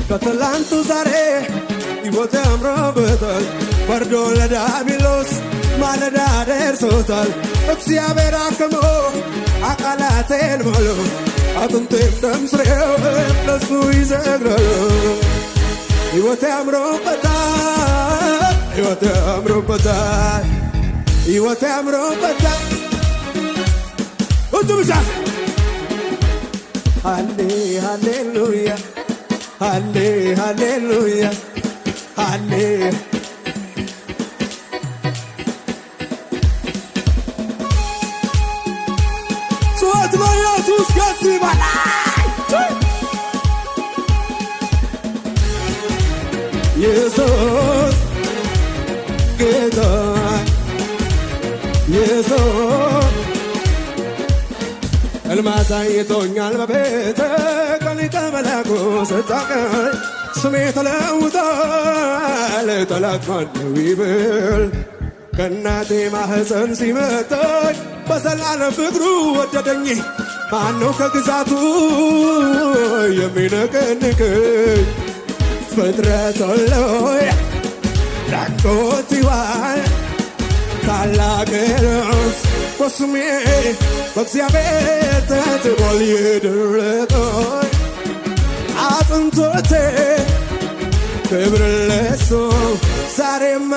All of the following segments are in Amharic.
ከትላንቱ ዛሬ ሕይወቴ አምሮበታል ወርዶ ለዳቢሎስ ማለዳ ደርሶታል እግዚአብሔር አክሞ አካላቴን ሞሎ አጥንቴም ደም ስሬም ለሱ ይዘግራሉ ሕይወቴ አምሮበታል ሕይወቴ አምሮበታል ሕይወቴ አምሮበታል እጁ ብቻ ሃሌ ሃሌሉያ ሃሌ ሃሌሉያ ሃሌ ሶት በኢየሱስ ከዚህ በላይ ኢየሱስ ጌታ ኢየሱስ ሕልም አሳይቶኛል በቤተ ቀሊተ መላኩ ስታቀኝ ስሜ ተለውጧል ጠላት ማነው ይብል ከእናቴ ማህፀን ሲመጣኝ በዘላለም ፍቅሩ ወደደኝ ማነው ከግዛቱ የሚነቀንቀኝ ፍጥረት ሁሉ ላቆት ይዋል ታላቅ ነፍስ በስሜ በእግዚአብሔር ተትቧል የደረቀኝ አጥንቶቴ ክብር ለሱ ዛሬማ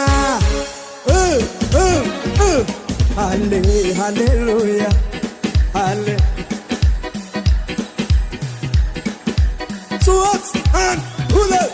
ሃሌ ሃሌሉያ ሃሌ ሶስት አንድ ሁለት